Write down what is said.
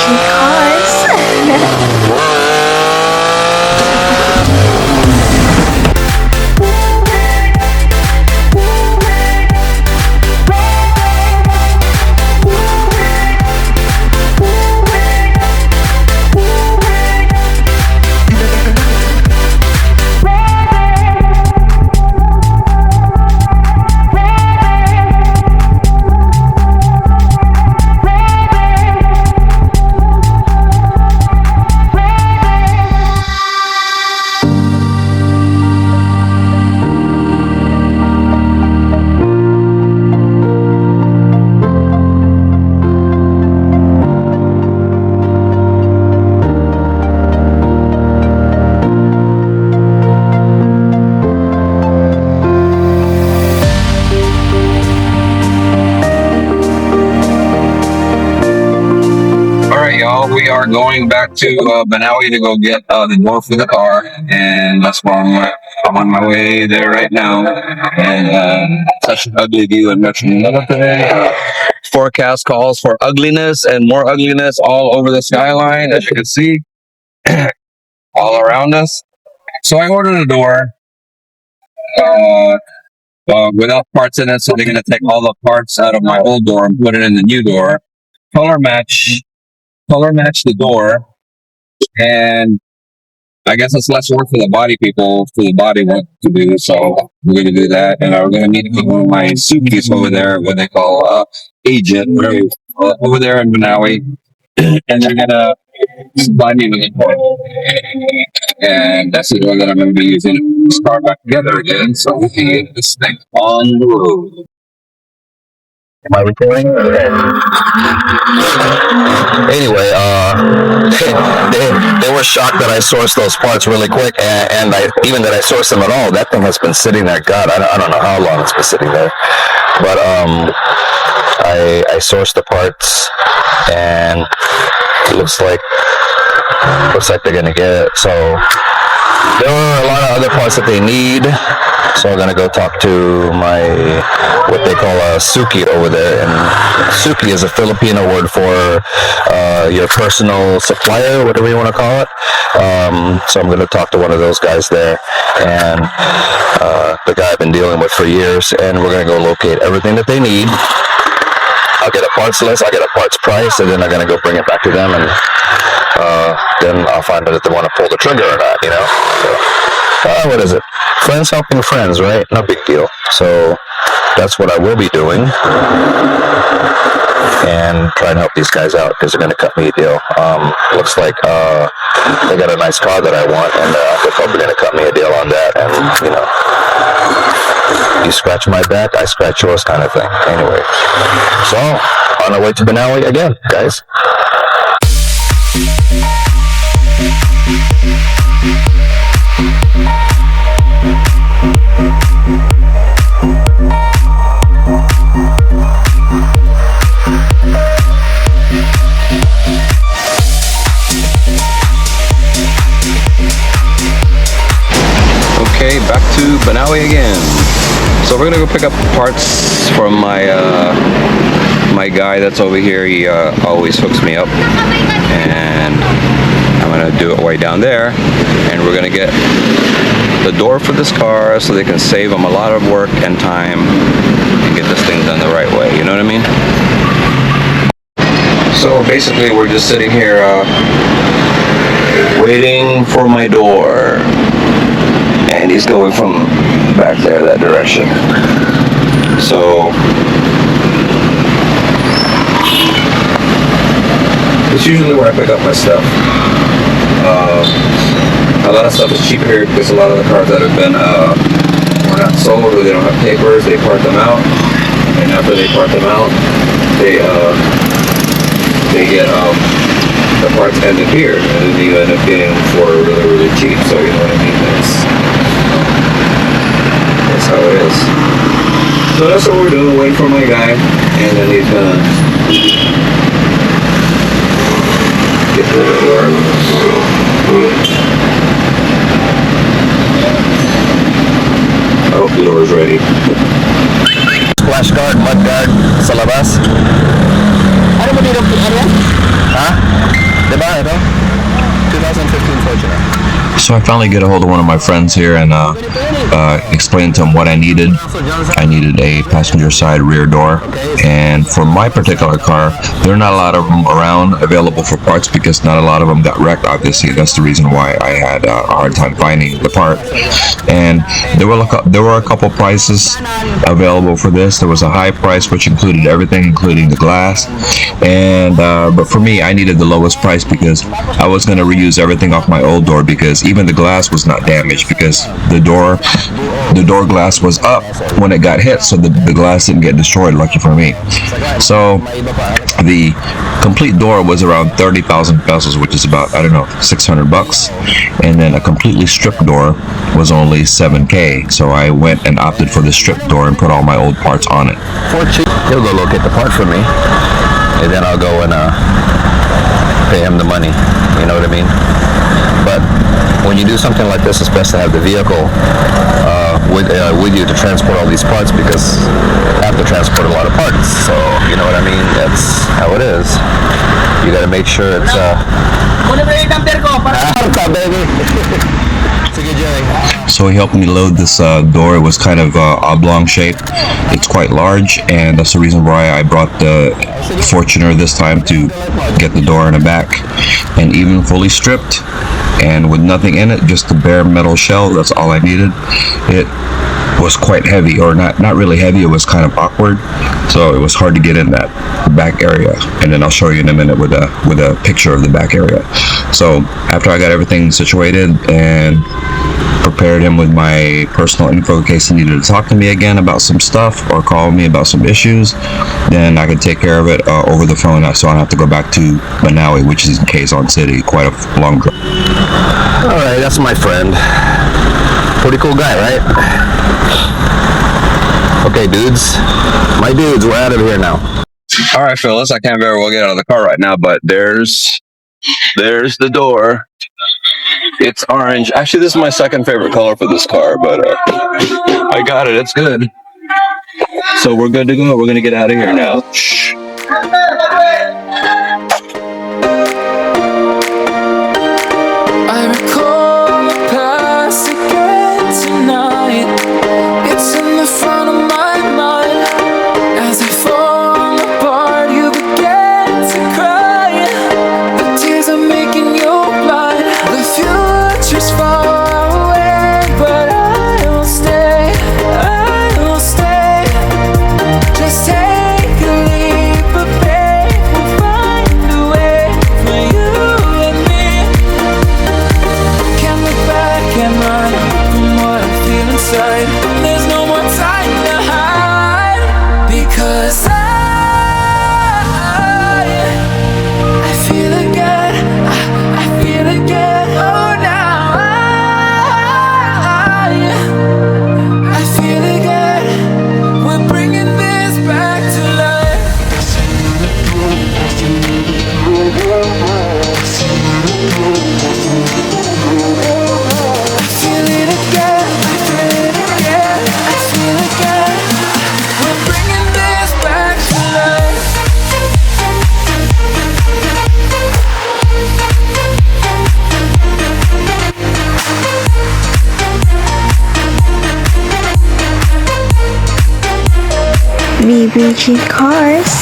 Because we are going back to Banawe to go get the door for the car, and that's where I'm on my way there right now. And such an ugly view in Metro Manila today. Forecast calls for ugliness and more ugliness all over the skyline, as you can see, all around us. So I ordered a door without parts in it, so they're going to take all the parts out of my old door and put it in the new door. Color match the door, and I guess it's less work for the body people, for the body work to do. So we're going to do that, and we're going to meet one of my Sukis over there, what they call agent, over there in Banawe, and they're going to supply me with a part. And that's the door that I'm going to be using to put this car back together again, so we can get this thing on the road. Am I recording? Anyway, they were shocked that I sourced those parts really quick, and even that I sourced them at all. That thing has been sitting there. God, I don't know how long it's been sitting there, but I sourced the parts, and it looks like they're gonna get it. So there are a lot of other parts that they need. So I'm gonna go talk to what they call a suki over there, and suki is a Filipino word for your personal supplier, whatever you want to call it. So I'm gonna talk to one of those guys there, and the guy I've been dealing with for years, and we're gonna go locate everything that they need. I'll get a parts list, I'll get a parts price, and then I'm gonna go bring it back to them, and then I'll find out if they want to pull the trigger or not, you know. So, what is it? Friends helping friends, right? No big deal. So that's what I will be doing, and try and help these guys out because they're going to cut me a deal. Looks like they got a nice car that I want, and they're probably going to cut me a deal on that. And you know, you scratch my back, I scratch yours, kind of thing. Anyway, so on our way to Banawe again, guys. Okay, back to Banawe again. So we're gonna go pick up parts from my my guy that's over here. He always hooks me up, and I'm gonna do it way down there, and we're gonna get the door for this car so they can save them a lot of work and time and get this thing done the right way. You know what I mean? So basically, we're just sitting here waiting for my door. And he's going from back there that direction. So it's usually where I pick up my stuff. A lot of stuff is cheaper here because a lot of the cars that have been were not sold or they don't have papers, they part them out. And after they part them out, they get the parts ended here, and then you end up getting them for really, really cheap. So you know what I mean? That's how it is. So that's what we're doing, waiting for my guy, and then he's gonna get through the door. I hope the door is ready. Splash guard, mud guard, sa labas. ano mo dito? Ano yan? Ha? So I finally get a hold of one of my friends here and explained to him what I needed. I needed a passenger side rear door, and for my particular car, there are not a lot of them around available for parts because not a lot of them got wrecked. Obviously, that's the reason why I had a hard time finding the part. And there were a couple prices available for this. There was a high price which included everything, including the glass. And but for me, I needed the lowest price because I was going to reuse everything off my old door, because even the glass was not damaged because the door glass was up when it got hit, so the glass didn't get destroyed, lucky for me. So the complete door was around 30,000 pesos, which is about, I don't know, 600 bucks. And then a completely stripped door was only 7K. So I went and opted for the stripped door and put all my old parts on it. He'll go locate the part for me, and then I'll go and pay him the money. You know what I mean? But when you do something like this, it's best to have the vehicle with you to transport all these parts, because I have to transport a lot of parts. So you know what I mean? That's how it is. You got to make sure it's So he helped me load this door. It was kind of oblong shaped. It's quite large, and that's the reason why I brought the Fortuner this time, to get the door in the back. And even fully stripped and with nothing in it, just the bare metal shell, that's all I needed. It was quite heavy, or not really heavy, it was kind of awkward, so it was hard to get in that back area. And then I'll show you in a minute with a picture of the back area. So after I got everything situated and prepared him with my personal info in case he needed to talk to me again about some stuff or call me about some issues, then I could take care of it over the phone, so I don't have to go back to Banawe, which is in Quezon City, quite a long drive. Alright, that's my friend. Pretty cool guy, right? Okay, dudes. My dudes, we're out of here now. All right, Phyllis, I can't very well get out of the car right now, but there's the door. It's orange. Actually, this is my second favorite color for this car, but I got it. It's good. So we're good to go. We're going to get out of here now. I recall the past again tonight. It's in the front of my mind. As I fall apart, you begin to cry. The tears are making you blind. The future's far away, but I'll stay. I'll stay. Just take a leap of faith. We'll find a way for you and me. Can't look back and run from what I feel inside. There's no more time to hide, because I feel again. I feel again. Oh, now I feel again. We're bringing this back to life. I feel it again. I feel it again. I feel again. We're bringing this back to life. BBG cars.